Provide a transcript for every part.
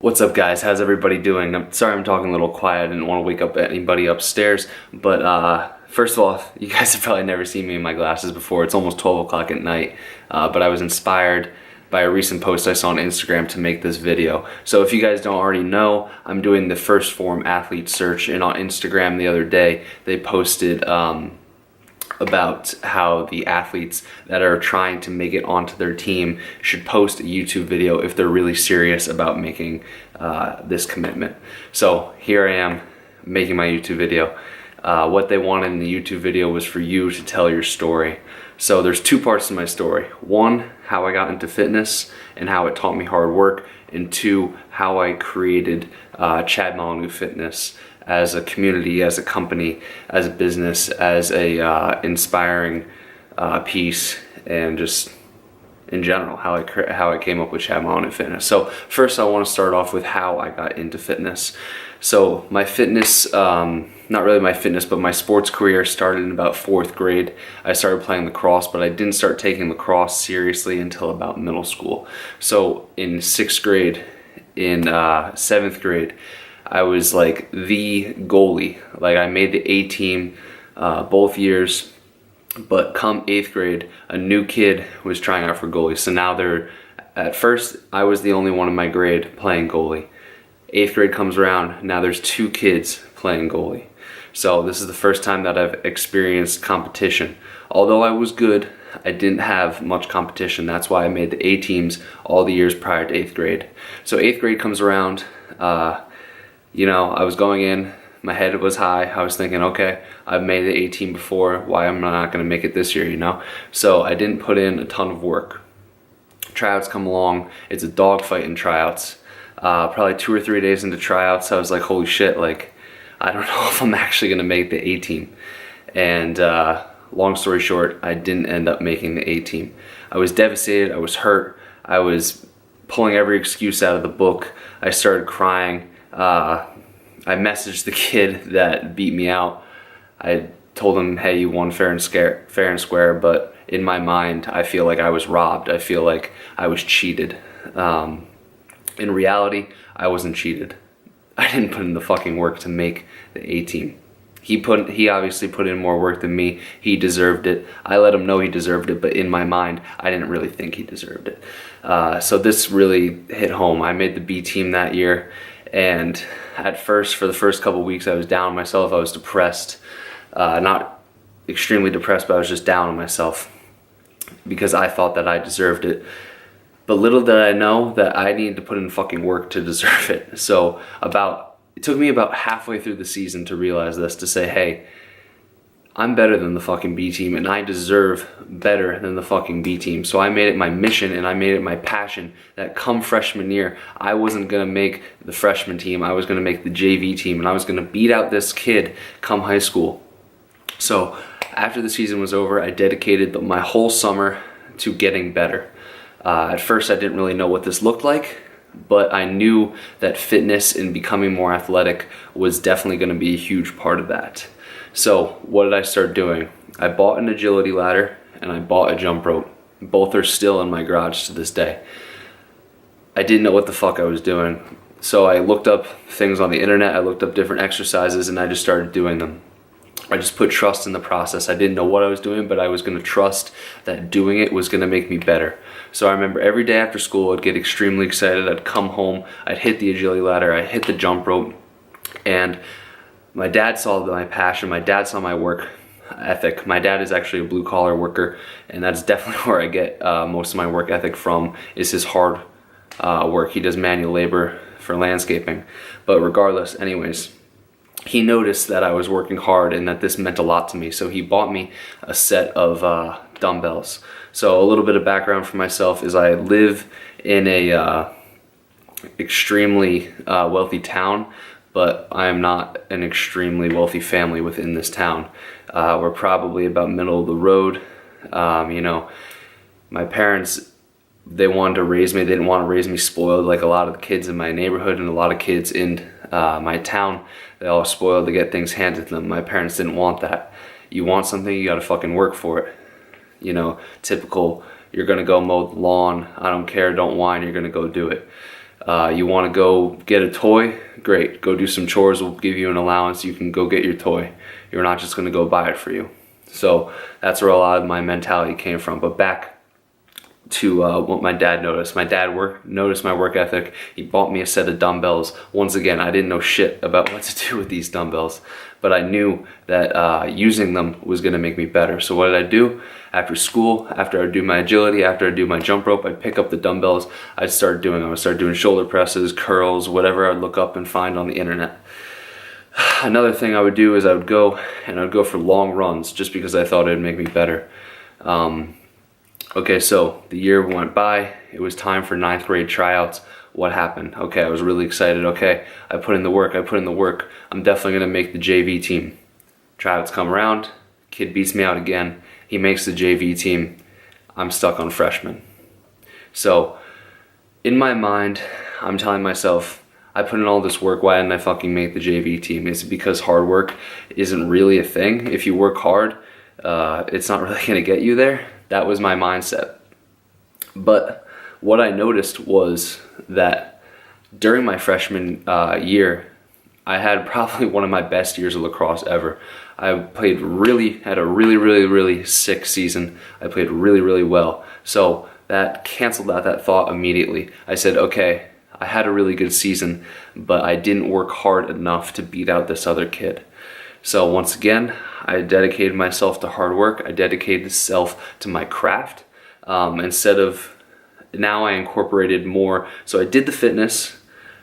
What's up, guys? How's everybody doing? I'm sorry I'm talking a little quiet. I didn't want to wake up anybody upstairs. But first of all, you guys have probably never seen me in my glasses before. It's almost 12 o'clock at night. But I was inspired by a recent post I saw on Instagram to make this video. So if you guys don't already know, I'm doing the first Phorm athlete search. And on Instagram the other day, they posted about how the athletes that are trying to make it onto their team should post a YouTube video if they're really serious about making this commitment. So here I am making my YouTube video. What they wanted in the YouTube video was for you to tell your story. So there's two parts to my story. One, how I got into fitness and how it taught me hard work. And two, how I created Chad Molyneux Fitness as a community, as a company, as a business, as a inspiring piece, and just in general, how I came up with Chad Molyneux Fitness. So first I want to start off with how I got into fitness. So my fitness, not really my fitness, but my sports career started in about 4th grade. I started playing lacrosse, but I didn't start taking lacrosse seriously until about middle school. So in 6th grade, in 7th grade, I was like the goalie. Like I made the A team both years, but come 8th grade, a new kid was trying out for goalie. So now at first I was the only one in my grade playing goalie. 8th grade comes around, now there's 2 kids playing goalie. So this is the first time that I've experienced competition. Although I was good, I didn't have much competition. That's why I made the A teams all the years prior to 8th grade. So 8th grade comes around, you know, I was going in, my head was high. I was thinking, okay, I've made the A team before, why am I not going to make it this year, you know? So I didn't put in a ton of work. Tryouts come along, it's a dogfight in tryouts. Probably 2 or 3 days into tryouts, I was like, holy shit, like, I don't know if I'm actually going to make the A team. And long story short, I didn't end up making the A team. I was devastated, I was hurt, I was pulling every excuse out of the book. I started crying. I messaged the kid that beat me out. I told him, hey, you won fair and square, but in my mind, I feel like I was robbed. I feel like I was cheated. In reality, I wasn't cheated. I didn't put in the fucking work to make the A team. He obviously put in more work than me. He deserved it. I let him know he deserved it, but in my mind, I didn't really think he deserved it. So this really hit home. I made the B team that year, and at first, for the first couple weeks, I was down on myself. I was depressed. Not extremely depressed, but I was just down on myself because I thought that I deserved it. But little did I know that I needed to put in fucking work to deserve it. So it took me about halfway through the season to realize this, to say, hey, I'm better than the fucking B team and I deserve better than the fucking B team. So I made it my mission and I made it my passion that come freshman year, I wasn't gonna make the freshman team, I was gonna make the JV team, and I was gonna beat out this kid come high school. So after the season was over, I dedicated my whole summer to getting better. At first I didn't really know what this looked like, but I knew that fitness and becoming more athletic was definitely gonna be a huge part of that. So what did I start doing? I bought an agility ladder and I bought a jump rope. Both are still in my garage to this day. I didn't know what the fuck I was doing. So I looked up things on the internet, I looked up different exercises, and I just started doing them. I just put trust in the process. I didn't know what I was doing, but I was gonna trust that doing it was gonna make me better. So I remember every day after school, I'd get extremely excited. I'd come home, I'd hit the agility ladder, I'd hit the jump rope, and my dad saw my passion, my dad saw my work ethic. My dad is actually a blue collar worker, and that's definitely where I get most of my work ethic from, is his hard work. He does manual labor for landscaping. But regardless, anyways, he noticed that I was working hard and that this meant a lot to me. So he bought me a set of dumbbells. So a little bit of background for myself is I live in a extremely wealthy town, but I am not an extremely wealthy family within this town. We're probably about middle of the road. You know, my parents, they wanted to raise me. They didn't want to raise me spoiled like a lot of the kids in my neighborhood and a lot of kids in my town. They all spoiled to get things handed to them. My parents didn't want that. You want something, you gotta fucking work for it. You know, typical, you're gonna go mow the lawn, I don't care, don't whine, you're gonna go do it. You want to go get a toy? Great, go do some chores, we'll give you an allowance, you can go get your toy. You're not just going to go buy it for you. So that's where a lot of my mentality came from. But back to what my dad noticed. My dad noticed my work ethic. He bought me a set of dumbbells. Once again, I didn't know shit about what to do with these dumbbells, but I knew that using them was going to make me better. So what did I do? After school, after I do my agility, after I do my jump rope, I'd pick up the dumbbells. I'd start doing shoulder presses, curls, whatever I'd look up and find on the internet. Another thing I would do is I would go for long runs just because I thought it would make me better. Okay, so the year went by. It was time for 9th grade tryouts. What happened? Okay, I was really excited. Okay, I put in the work. I'm definitely going to make the JV team. Tryouts come around. Kid beats me out again. He makes the JV team. I'm stuck on freshman. So in my mind, I'm telling myself, I put in all this work, why didn't I fucking make the JV team? Is it because hard work isn't really a thing? If you work hard, it's not really going to get you there. That was my mindset. But what I noticed was that during my freshman year, I had probably one of my best years of lacrosse ever. I had a really sick season. I played really well. So that canceled out that thought immediately. I said, okay, I had a really good season, but I didn't work hard enough to beat out this other kid. So once again, I dedicated myself to hard work. I dedicated myself to my craft. Now I incorporated more. So I did the fitness,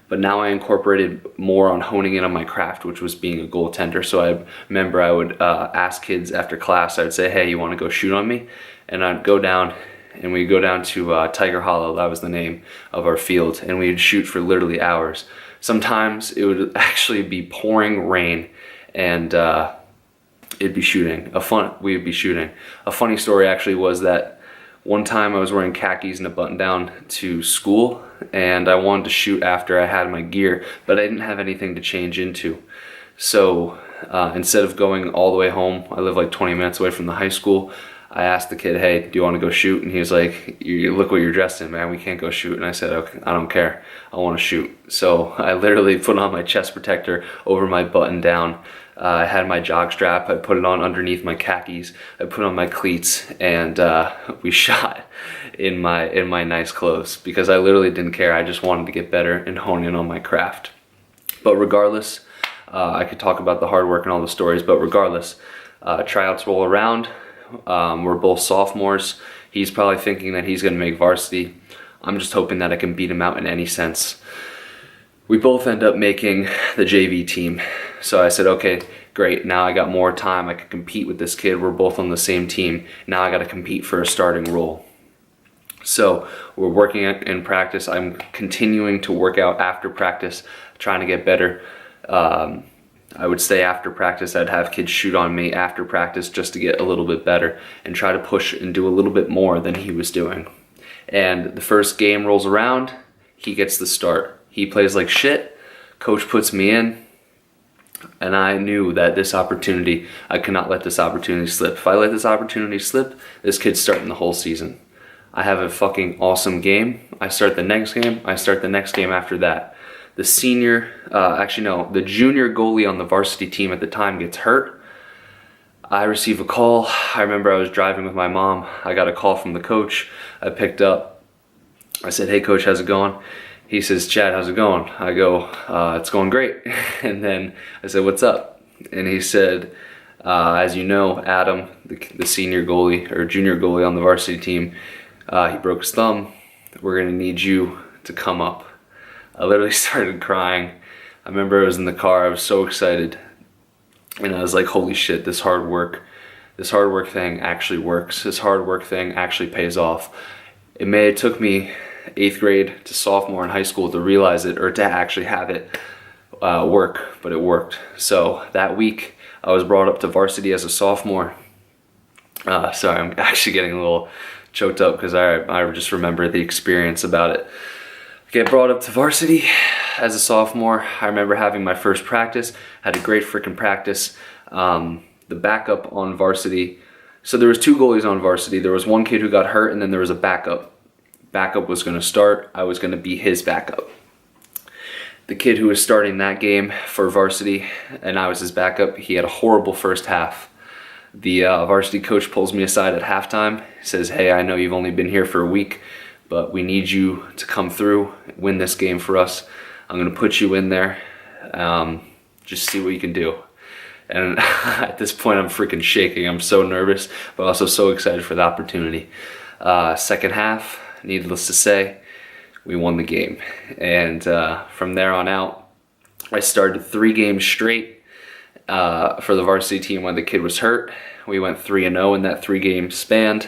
but now I incorporated more on honing in on my craft, which was being a goaltender. So I remember I would ask kids after class, I would say, hey, you want to go shoot on me? And I'd go down, and we'd go down to Tiger Hollow. That was the name of our field. And we'd shoot for literally hours. Sometimes it would actually be pouring rain, and we'd be shooting. A funny story actually was that one time I was wearing khakis and a button down to school, and I wanted to shoot after I had my gear, but I didn't have anything to change into. So instead of going all the way home, I live like 20 minutes away from the high school, I asked the kid, hey, do you want to go shoot? And he was like, you look what you're dressed in, man, we can't go shoot. And I said, okay, I don't care, I want to shoot. So I literally put on my chest protector over my button down. I had my jog strap, I put it on underneath my khakis, I put on my cleats, and we shot in my nice clothes because I literally didn't care. I just wanted to get better and hone in on my craft. But regardless, I could talk about the hard work and all the stories, but regardless, tryouts roll around. We're both sophomores. He's probably thinking that he's going to make varsity. I'm just hoping that I can beat him out in any sense. We both end up making the JV team. So I said, okay, great. Now I got more time. I could compete with this kid. We're both on the same team. Now I got to compete for a starting role. So we're working in practice. I'm continuing to work out after practice, trying to get better. I would stay after practice. I'd have kids shoot on me after practice just to get a little bit better and try to push and do a little bit more than he was doing. And the first game rolls around, he gets the start. He plays like shit. Coach puts me in, and I knew that I could not let this opportunity slip. If I let this opportunity slip, this kid's starting the whole season. I have a fucking awesome game. I start the next game. I start the next game after that. The junior goalie on the varsity team at the time gets hurt. I receive a call. I remember I was driving with my mom. I got a call from the coach. I picked up. I said, hey coach, how's it going? He says, Chad, how's it going? I go, it's going great. And then I said, what's up? And he said, as you know, Adam, the senior goalie or junior goalie on the varsity team, he broke his thumb. We're gonna need you to come up. I literally started crying. I remember I was in the car, I was so excited. And I was like, holy shit, this hard work thing actually works. This hard work thing actually pays off. It took me 8th grade to sophomore in high school to realize it, or to actually have it work, but it worked. So that week, I was brought up to varsity as a sophomore. Sorry, I'm actually getting a little choked up because I just remember the experience about it. Get brought up to varsity as a sophomore. I remember having my first practice, had a great freaking practice. The backup on varsity, so there was 2 goalies on varsity. There was one kid who got hurt, and then there was a backup. Backup was gonna start, I was gonna be his backup. The kid who was starting that game for varsity, and I was his backup, he had a horrible first half. The varsity coach pulls me aside at halftime, says, "Hey, I know you've only been here for a week, but we need you to come through, win this game for us. I'm going to put you in there, just see what you can do." And at this point, I'm freaking shaking. I'm so nervous, but also so excited for the opportunity. Second half, needless to say, we won the game. And from there on out, I started 3 games straight for the varsity team when the kid was hurt. We went 3-0 in that 3-game span.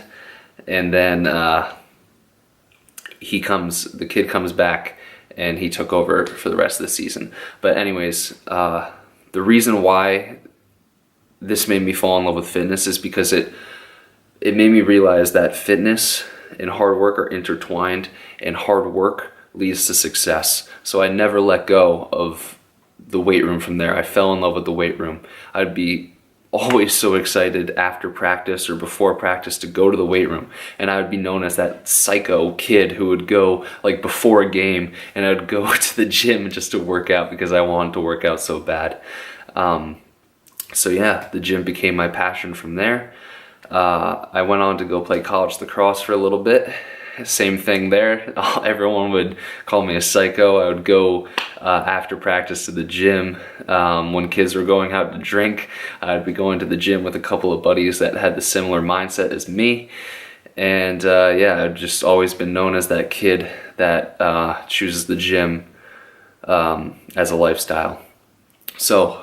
And then the kid comes back, and he took over for the rest of the season. But anyways, the reason why this made me fall in love with fitness is because it made me realize that fitness and hard work are intertwined, and hard work leads to success. So I never let go of the weight room from there. I fell in love with the weight room. I'd be always so excited after practice or before practice to go to the weight room, and I would be known as that psycho kid who would go like before a game, and I'd go to the gym just to work out because I wanted to work out so bad. So yeah, the gym became my passion from there. I went on to go play college lacrosse for a little bit. Same thing there. Everyone would call me a psycho. I would go after practice to the gym. When kids were going out to drink, I'd be going to the gym with a couple of buddies that had the similar mindset as me. And yeah, I've just always been known as that kid that chooses the gym as a lifestyle. So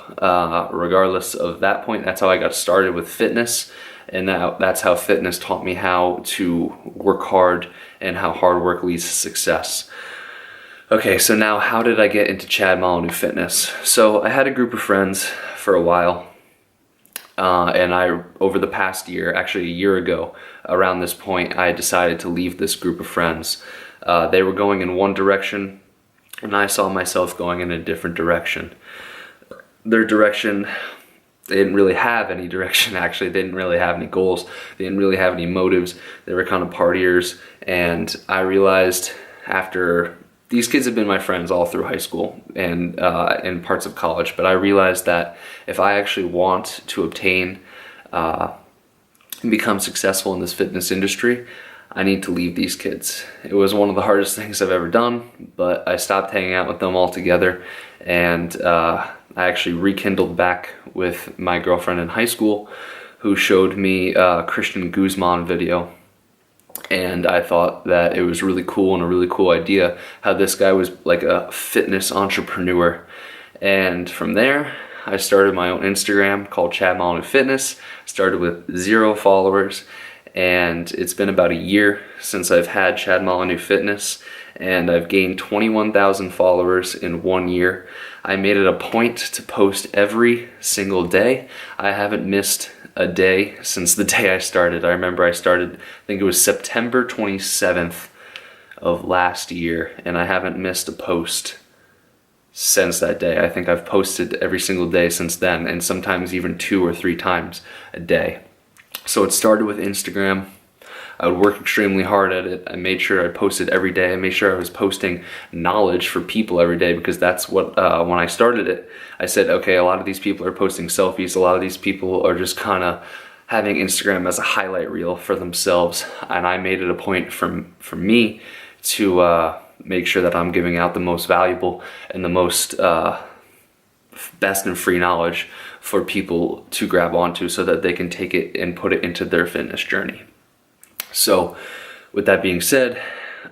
regardless of that point, that's how I got started with fitness. And that's how fitness taught me how to work hard and how hard work leads to success. Okay, so now how did I get into Chad Molyneux Fitness? So I had a group of friends for a while, and over the past year, actually a year ago, around this point, I decided to leave this group of friends. They were going in one direction, and I saw myself going in a different direction. Their direction, they didn't really have any direction, actually. They didn't really have any goals. They didn't really have any motives. They were kind of partiers. And I realized after, these kids have been my friends all through high school and parts of college, but I realized that if I actually want to obtain and become successful in this fitness industry, I need to leave these kids. It was one of the hardest things I've ever done, but I stopped hanging out with them altogether, and I actually rekindled back with my girlfriend in high school, who showed me a Christian Guzman video. And I thought that it was really cool and a really cool idea how this guy was like a fitness entrepreneur. And from there, I started my own Instagram called Chad Molyneux Fitness. Started with 0 followers, and it's been about a year since I've had Chad Molyneux Fitness, and I've gained 21,000 followers in 1 year. I made it a point to post every single day. I haven't missed a day since the day I started. I remember I started, I think it was September 27th of last year, and I haven't missed a post since that day. I think I've posted every single day since then, and sometimes even 2 or 3 times a day. So it started with Instagram. I would work extremely hard at it. I made sure I posted every day. I made sure I was posting knowledge for people every day, because that's what, when I started it, I said, okay, a lot of these people are posting selfies. A lot of these people are just kind of having Instagram as a highlight reel for themselves. And I made it a point for me to make sure that I'm giving out the most valuable and the most best and free knowledge for people to grab onto, so that they can take it and put it into their fitness journey. So with that being said,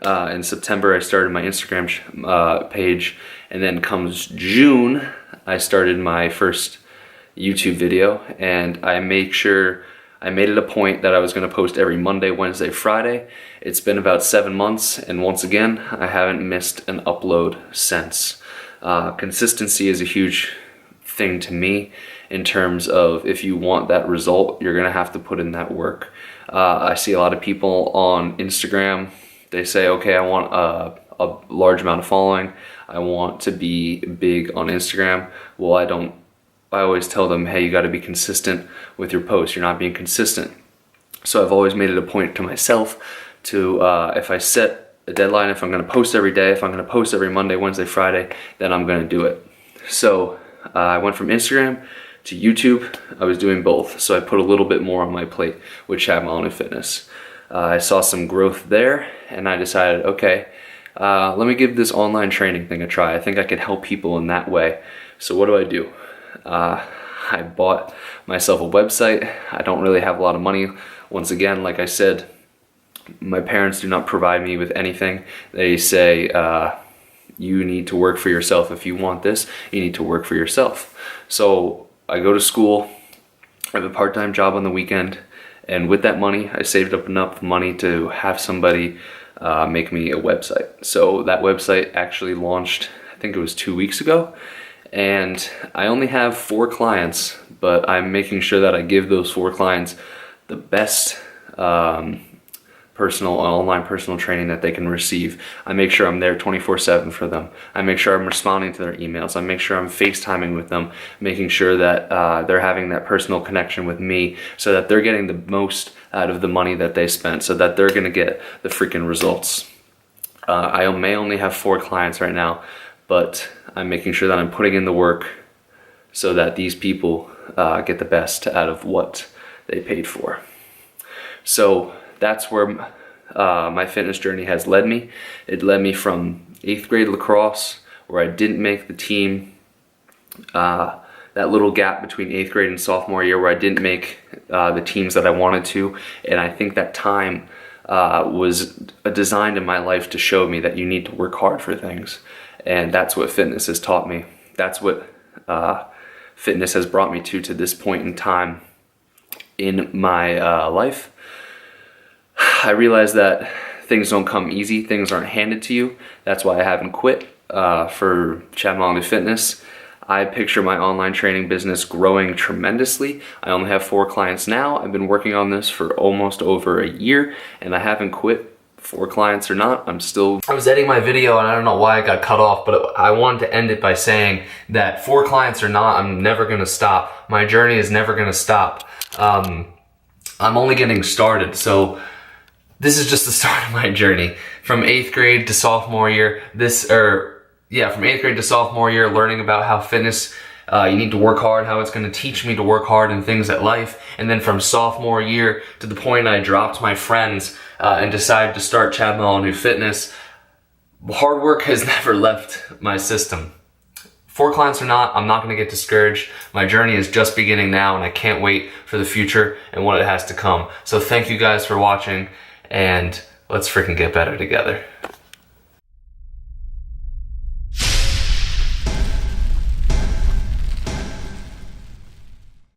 in September I started my Instagram page, and then comes June I started my first YouTube video, and I made it a point that I was going to post every Monday, Wednesday, Friday. It's been about 7 months, and once again I haven't missed an upload since. Consistency is a huge thing to me, in terms of if you want that result, you're gonna have to put in that work. I see a lot of people on Instagram, they say, okay, I want a large amount of following, I want to be big on Instagram. Well, I always tell them, hey, you gotta be consistent with your posts. You're not being consistent. So I've always made it a point to myself to, if I set a deadline. If I'm going to post every day, if I'm going to post every Monday, Wednesday, Friday, then I'm going to do it. So I went from Instagram to YouTube. I was doing both, so I put a little bit more on my plate with Chad Mullen and Fitness. I saw some growth there, and I decided, okay, let me give this online training thing a try. I think I can help people in that way. So what do? I bought myself a website. I don't really have a lot of money. Once again, like I said, my parents do not provide me with anything. They say, you need to work for yourself. If you want this, you need to work for yourself. So I go to school, I have a part-time job on the weekend, and with that money, I saved up enough money to have somebody make me a website. So that website actually launched, I think it was 2 weeks ago, and I only have 4 clients, but I'm making sure that I give those 4 clients the best online personal training that they can receive. I make sure I'm there 24/7 for them. I make sure I'm responding to their emails. I make sure I'm FaceTiming with them, making sure that they're having that personal connection with me so that they're getting the most out of the money that they spent, so that they're gonna get the freaking results. I may only have 4 clients right now, but I'm making sure that I'm putting in the work so that these people get the best out of what they paid for. So that's where my fitness journey has led me. It led me from 8th grade lacrosse, where I didn't make the team, that little gap between 8th grade and sophomore year where I didn't make the teams that I wanted to. And I think that time was designed in my life to show me that you need to work hard for things. And that's what fitness has taught me. That's what fitness has brought me to this point in time in my life. I realized that things don't come easy, things aren't handed to you. That's why I haven't quit for Chad Mullen Fitness. I picture my online training business growing tremendously. I only have 4 clients now. I've been working on this for almost over a year, and I haven't quit. 4 clients or not, I was editing my video and I don't know why I got cut off, but I wanted to end it by saying that 4 clients or not, I'm never gonna stop. My journey is never gonna stop. I'm only getting started, so this is just the start of my journey. From 8th grade to sophomore year, from 8th grade to sophomore year, learning about how fitness, you need to work hard, how it's gonna teach me to work hard in things at life. And then from sophomore year to the point I dropped my friends and decided to start Chad Mullen Fitness, hard work has never left my system. 4 clients or not, I'm not gonna get discouraged. My journey is just beginning now, and I can't wait for the future and what it has to come. So thank you guys for watching, and let's freaking get better together.